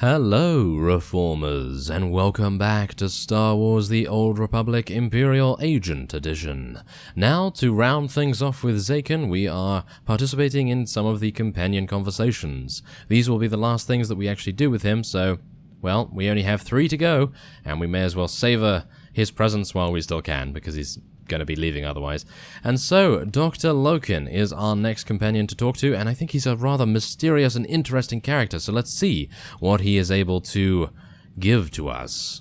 Hello, Reformers, and welcome back to Star Wars The Old Republic Imperial Agent Edition. Now, to round things off with Zakin, we are participating in some of the companion conversations. These will be the last things that we actually do with him, so, well, we only have 3 to go, and we may as well savor his presence while we still can, because he's going to be leaving otherwise. And so, Dr. Lokin is our next companion to talk to, and I think he's a rather mysterious and interesting character, so let's see what he is able to give to us.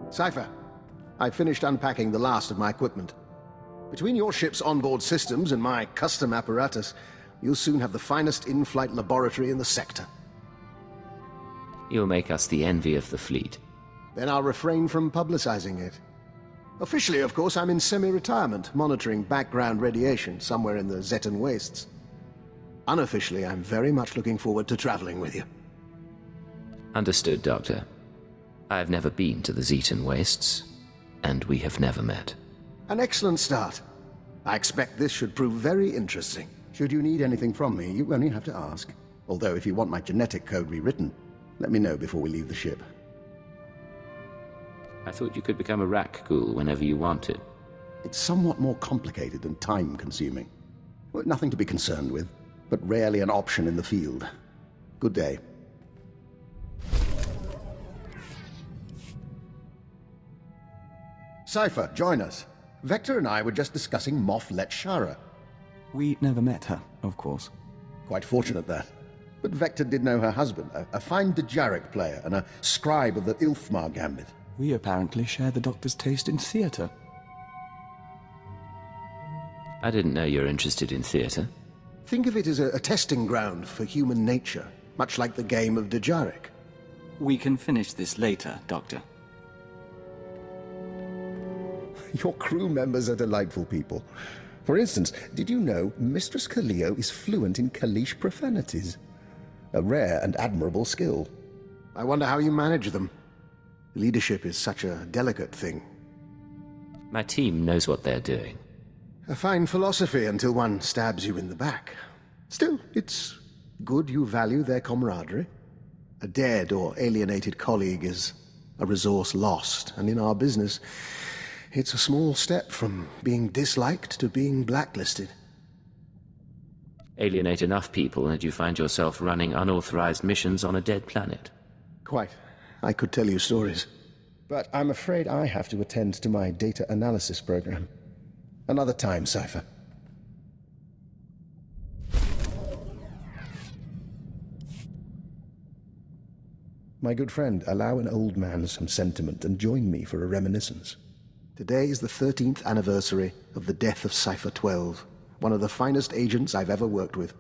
Cypher, I've finished unpacking the last of my equipment. Between your ship's onboard systems and my custom apparatus, you'll soon have the finest in-flight laboratory in the sector. You'll make us the envy of the fleet. Then I'll refrain from publicizing it. Officially, of course, I'm in semi-retirement, monitoring background radiation somewhere in the Zetan wastes. Unofficially, I'm very much looking forward to traveling with you. Understood, Doctor. I have never been to the Zetan wastes, and we have never met. An excellent start. I expect this should prove very interesting. Should you need anything from me, you only have to ask. Although, if you want my genetic code rewritten, let me know before we leave the ship. I thought you could become a rack ghoul whenever you wanted. It's somewhat more complicated and time-consuming. Well, nothing to be concerned with, but rarely an option in the field. Good day. Cypher, join us. Vector and I were just discussing Moff Letshara. We never met her, of course. Quite fortunate, that. But Vector did know her husband, a fine Dejaric player and a scribe of the Ilfmar Gambit. We apparently share the Doctor's taste in theatre. I didn't know you were interested in theatre. Think of it as a testing ground for human nature, much like the game of Dejaric. We can finish this later, Doctor. Your crew members are delightful people. For instance, did you know Mistress Kaleo is fluent in Kalish profanities? A rare and admirable skill. I wonder how you manage them. Leadership is such a delicate thing. My team knows what they're doing. A fine philosophy until one stabs you in the back. Still, it's good you value their camaraderie. A dead or alienated colleague is a resource lost, and in our business, it's a small step from being disliked to being blacklisted. Alienate enough people and you find yourself running unauthorized missions on a dead planet. Quite. I could tell you stories. But I'm afraid I have to attend to my data analysis program. Another time, Cypher. My good friend, allow an old man some sentiment and join me for a reminiscence. Today is the 13th anniversary of the death of Cypher 12, one of the finest agents I've ever worked with.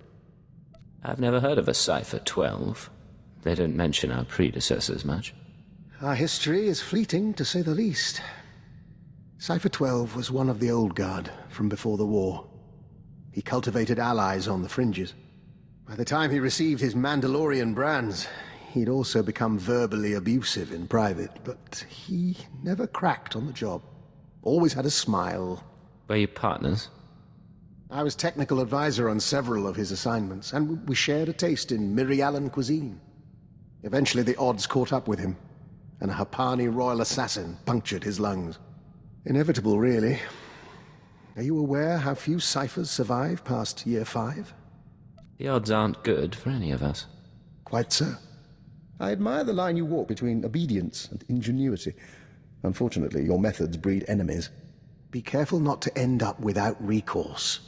I've never heard of a Cypher 12. They don't mention our predecessors much. Our history is fleeting, to say the least. Cypher 12 was one of the old guard from before the war. He cultivated allies on the fringes. By the time he received his Mandalorian brands, he'd also become verbally abusive in private, but he never cracked on the job. Always had a smile. Were you partners? I was technical advisor on several of his assignments, and we shared a taste in Mirialan cuisine. Eventually the odds caught up with him, and a Hapani royal assassin punctured his lungs. Inevitable, really. Are you aware how few ciphers survive past year 5? The odds aren't good for any of us. Quite so. I admire the line you walk between obedience and ingenuity. Unfortunately, your methods breed enemies. Be careful not to end up without recourse.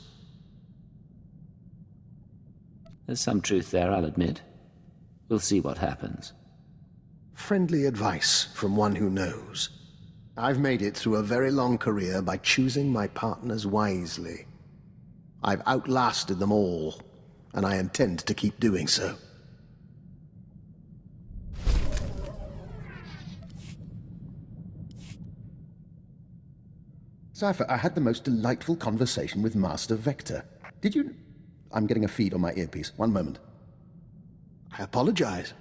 There's some truth there, I'll admit. We'll see what happens. Friendly advice from one who knows. I've made it through a very long career by choosing my partners wisely. I've outlasted them all, and I intend to keep doing so. Cypher, I had the most delightful conversation with Master Vector. Did you... I'm getting a feed on my earpiece. One moment. I apologize.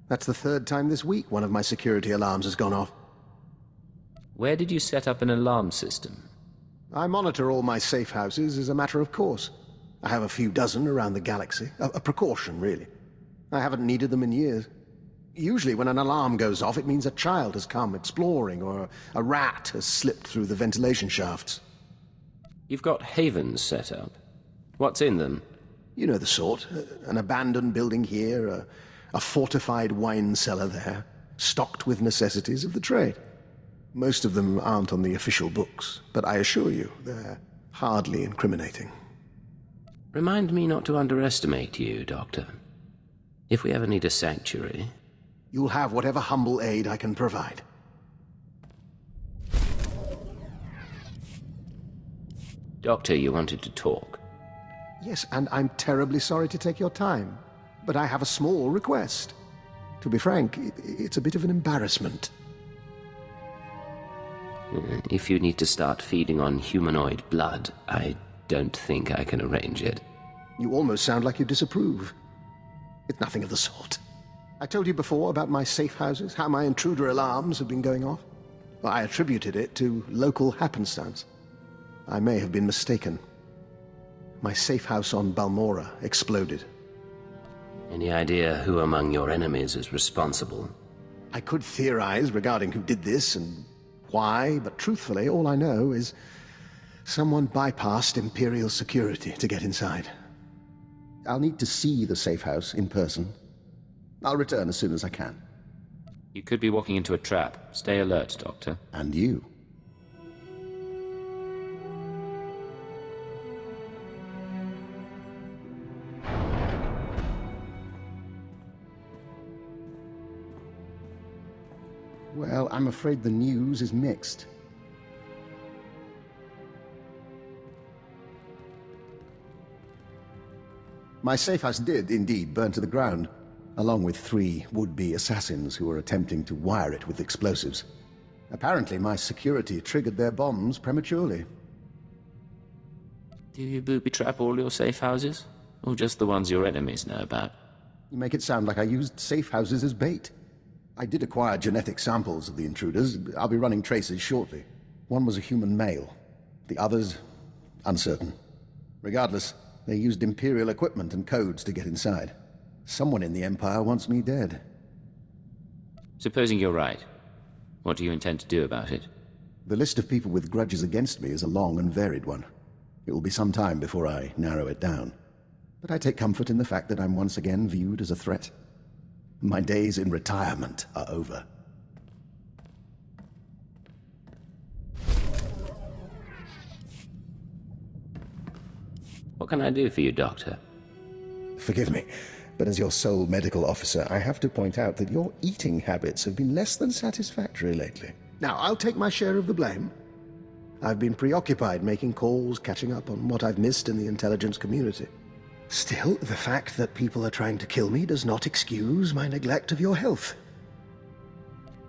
That's the 3rd time this week one of my security alarms has gone off. Where did you set up an alarm system? I monitor all my safe houses as a matter of course. I have a few dozen around the galaxy. A precaution, really. I haven't needed them in years. Usually when an alarm goes off, it means a child has come exploring, or a rat has slipped through the ventilation shafts. You've got havens set up. What's in them? You know the sort. An abandoned building here, a fortified wine cellar there, stocked with necessities of the trade. Most of them aren't on the official books, but I assure you, they're hardly incriminating. Remind me not to underestimate you, Doctor. If we ever need a sanctuary... You'll have whatever humble aid I can provide. Doctor, you wanted to talk. Yes, and I'm terribly sorry to take your time, but I have a small request. To be frank, it's a bit of an embarrassment. If you need to start feeding on humanoid blood, I don't think I can arrange it. You almost sound like you disapprove. It's nothing of the sort. I told you before about my safe houses, how my intruder alarms have been going off. Well, I attributed it to local happenstance. I may have been mistaken. My safe house on Balmora exploded. Any idea who among your enemies is responsible? I could theorize regarding who did this and why, but truthfully, all I know is someone bypassed Imperial security to get inside. I'll need to see the safe house in person. I'll return as soon as I can. You could be walking into a trap. Stay alert, Doctor. And you. Well, I'm afraid the news is mixed. My safe house did indeed burn to the ground, along with 3 would-be assassins who were attempting to wire it with explosives. Apparently, my security triggered their bombs prematurely. Do you booby-trap all your safe houses? Or just the ones your enemies know about? You make it sound like I used safe houses as bait. I did acquire genetic samples of the intruders. I'll be running traces shortly. One was a human male. The others, uncertain. Regardless, they used Imperial equipment and codes to get inside. Someone in the Empire wants me dead. Supposing you're right, what do you intend to do about it? The list of people with grudges against me is a long and varied one. It will be some time before I narrow it down. But I take comfort in the fact that I'm once again viewed as a threat. My days in retirement are over. What can I do for you, Doctor? Forgive me, but as your sole medical officer, I have to point out that your eating habits have been less than satisfactory lately. Now, I'll take my share of the blame. I've been preoccupied making calls, catching up on what I've missed in the intelligence community. Still, the fact that people are trying to kill me does not excuse my neglect of your health.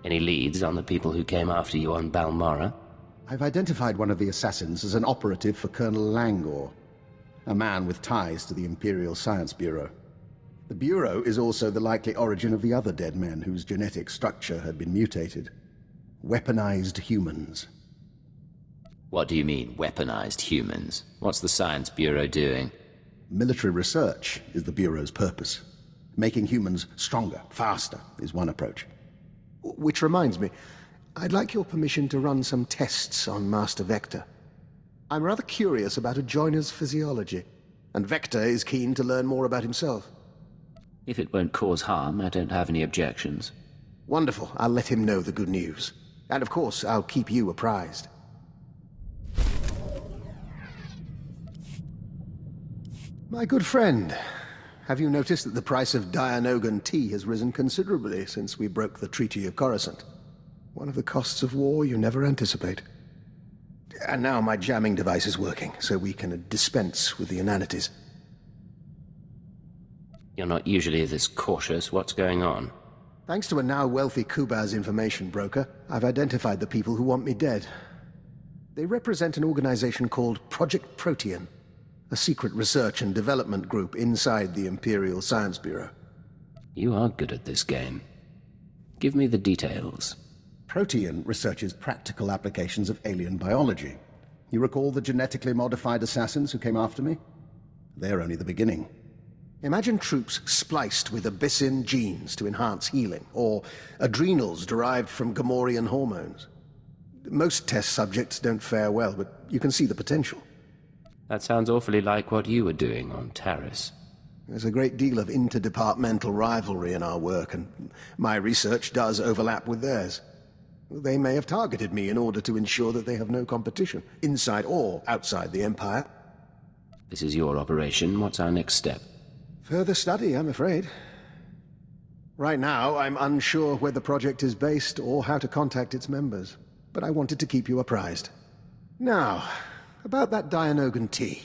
Any leads on the people who came after you on Balmora? I've identified one of the assassins as an operative for Colonel Langor, a man with ties to the Imperial Science Bureau. The Bureau is also the likely origin of the other dead men whose genetic structure had been mutated. Weaponized humans. What do you mean, weaponized humans? What's the Science Bureau doing? Military research is the Bureau's purpose. Making humans stronger, faster, is one approach. Which reminds me, I'd like your permission to run some tests on Master Vector. I'm rather curious about a joiner's physiology, and Vector is keen to learn more about himself. If it won't cause harm, I don't have any objections. Wonderful. I'll let him know the good news. And of course, I'll keep you apprised. My good friend, have you noticed that the price of Dianogan tea has risen considerably since we broke the Treaty of Coruscant? One of the costs of war you never anticipate. And now my jamming device is working, so we can dispense with the inanities. You're not usually this cautious. What's going on? Thanks to a now wealthy Kubaz information broker, I've identified the people who want me dead. They represent an organization called Project Protean, a secret research and development group inside the Imperial Science Bureau. You are good at this game. Give me the details. Protean researches practical applications of alien biology. You recall the genetically modified assassins who came after me? They're only the beginning. Imagine troops spliced with Abyssin genes to enhance healing, or adrenals derived from Gamorrean hormones. Most test subjects don't fare well, but you can see the potential. That sounds awfully like what you were doing on Taris. There's a great deal of interdepartmental rivalry in our work, and my research does overlap with theirs. They may have targeted me in order to ensure that they have no competition, inside or outside the Empire. This is your operation. What's our next step? Further study, I'm afraid. Right now, I'm unsure where the project is based or how to contact its members, but I wanted to keep you apprised. Now, about that Dianogan tea.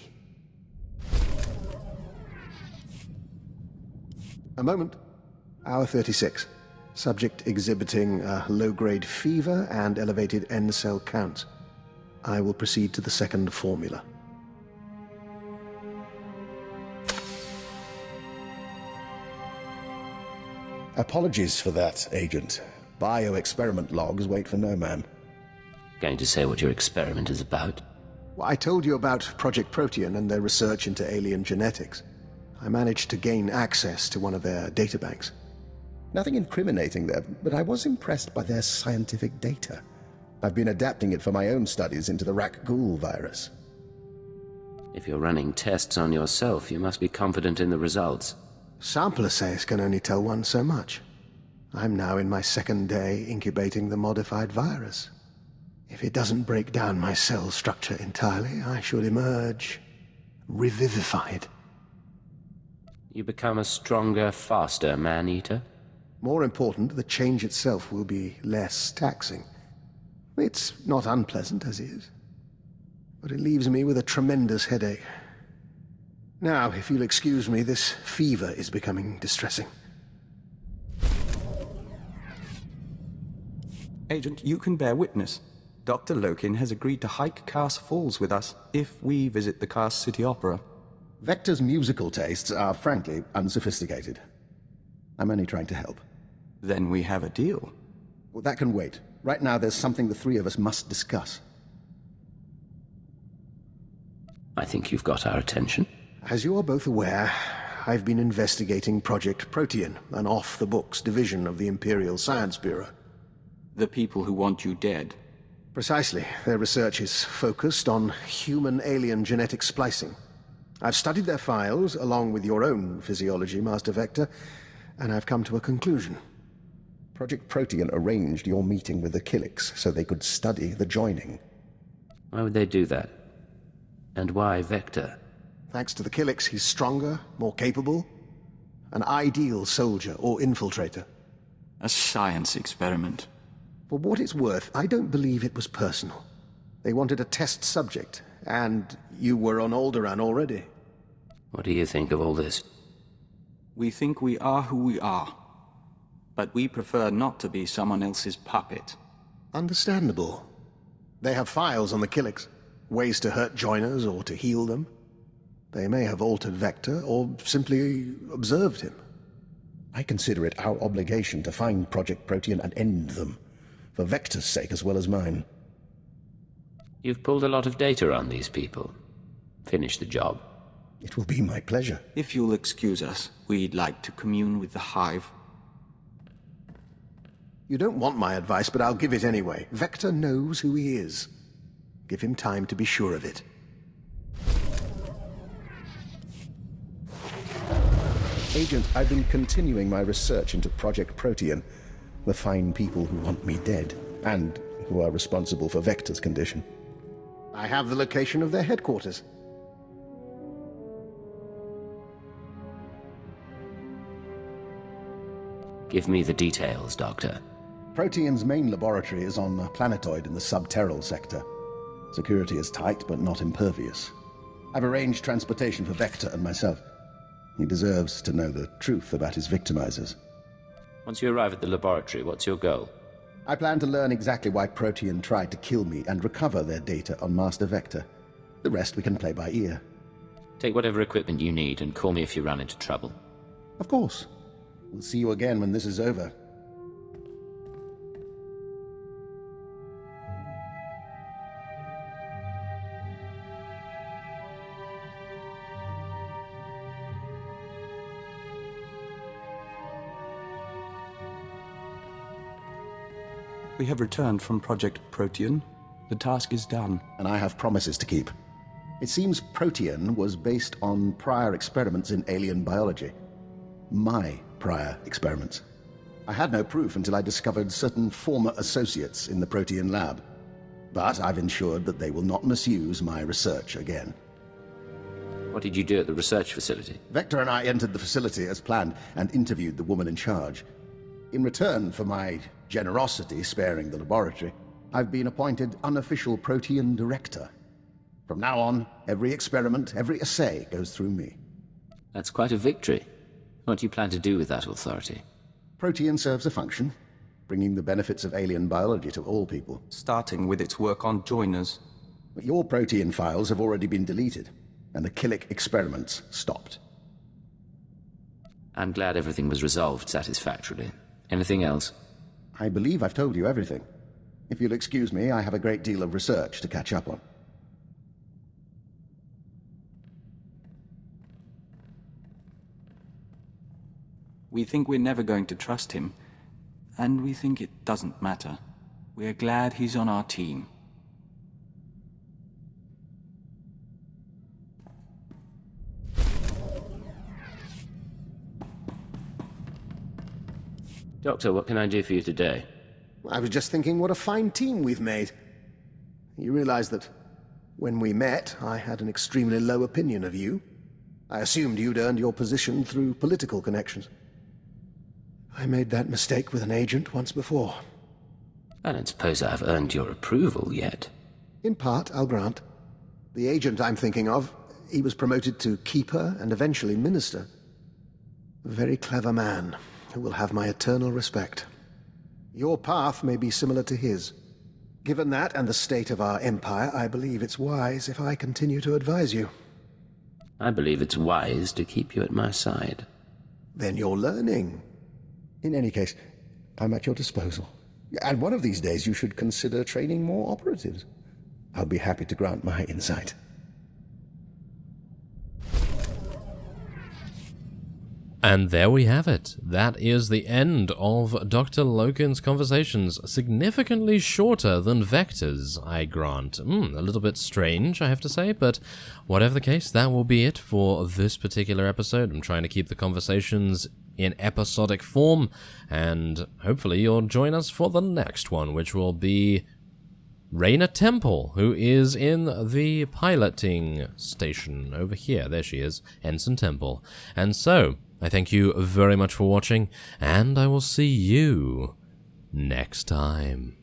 A moment. Hour 36. Subject exhibiting low-grade fever and elevated N-cell counts. I will proceed to the second formula. Apologies for that, Agent. Bioexperiment logs wait for no man. Going to say what your experiment is about? Well, I told you about Project Protean and their research into alien genetics. I managed to gain access to one of their databanks. Nothing incriminating there, but I was impressed by their scientific data. I've been adapting it for my own studies into the Rakghoul virus. If you're running tests on yourself, you must be confident in the results. Sample assays can only tell one so much. I'm now in my second day incubating the modified virus. If it doesn't break down my cell structure entirely, I should emerge revivified. You become a stronger, faster man-eater? More important, the change itself will be less taxing. It's not unpleasant as is, but it leaves me with a tremendous headache. Now, if you'll excuse me, this fever is becoming distressing. Agent, you can bear witness. Dr. Lokin has agreed to hike Cast Falls with us if we visit the Cast City Opera. Vector's musical tastes are frankly unsophisticated. I'm only trying to help. Then we have a deal. Well, that can wait. Right now, there's something the three of us must discuss. I think you've got our attention. As you are both aware, I've been investigating Project Protean, an off-the-books division of the Imperial Science Bureau. The people who want you dead. Precisely. Their research is focused on human-alien genetic splicing. I've studied their files, along with your own physiology, Master Vector, and I've come to a conclusion. Project Protean arranged your meeting with the Killiks so they could study the joining. Why would they do that? And why Vector? Thanks to the Killiks, he's stronger, more capable, an ideal soldier or infiltrator. A science experiment. For what it's worth, I don't believe it was personal. They wanted a test subject, and you were on Alderaan already. What do you think of all this? We think we are who we are, but we prefer not to be someone else's puppet. Understandable. They have files on the Killiks, ways to hurt joiners or to heal them. They may have altered Vector, or simply observed him. I consider it our obligation to find Project Protean and end them, for Vector's sake as well as mine. You've pulled a lot of data on these people. Finish the job. It will be my pleasure. If you'll excuse us, we'd like to commune with the Hive. You don't want my advice, but I'll give it anyway. Vector knows who he is. Give him time to be sure of it. Agent, I've been continuing my research into Project Protean, the fine people who want me dead, and who are responsible for Vector's condition. I have the location of their headquarters. Give me the details, Doctor. Protean's main laboratory is on a planetoid in the subterral sector. Security is tight, but not impervious. I've arranged transportation for Vector and myself. He deserves to know the truth about his victimizers. Once you arrive at the laboratory, what's your goal? I plan to learn exactly why Protean tried to kill me and recover their data on Master Vector. The rest we can play by ear. Take whatever equipment you need and call me if you run into trouble. Of course. We'll see you again when this is over. We have returned from Project Protean. The task is done. And I have promises to keep. It seems Protean was based on prior experiments in alien biology. My prior experiments. I had no proof until I discovered certain former associates in the Protean lab. But I've ensured that they will not misuse my research again. What did you do at the research facility? Vector and I entered the facility as planned and interviewed the woman in charge. In return for my generosity sparing the laboratory, I've been appointed unofficial Protean director. From now on, every experiment, every assay goes through me. That's quite a victory. What do you plan to do with that authority? Protean serves a function, bringing the benefits of alien biology to all people. Starting with its work on joiners. But your Protean files have already been deleted, and the Killick experiments stopped. I'm glad everything was resolved satisfactorily. Anything else? I believe I've told you everything. If you'll excuse me, I have a great deal of research to catch up on. We think we're never going to trust him, and we think it doesn't matter. We're glad he's on our team. Doctor, what can I do for you today? I was just thinking what a fine team we've made. You realize that when we met, I had an extremely low opinion of you. I assumed you'd earned your position through political connections. I made that mistake with an agent once before. I don't suppose I've earned your approval yet. In part, I'll grant. The agent I'm thinking of, he was promoted to Keeper and eventually Minister. A very clever man who will have my eternal respect. Your path may be similar to his. Given that and the state of our empire, I believe it's wise if I continue to advise you. I believe it's wise to keep you at my side. Then you're learning. In any case, I'm at your disposal. And one of these days you should consider training more operatives. I'll be happy to grant my insight. And there we have it. That is the end of Dr. Lokin's conversations. Significantly shorter than Vector's, I grant. A little bit strange, I have to say, but whatever the case, that will be it for this particular episode. I'm trying to keep the conversations in episodic form, and hopefully you'll join us for the next one, which will be Reyna Temple, who is in the piloting station over here. There she is, Ensign Temple. And so, I thank you very much for watching, and I will see you next time.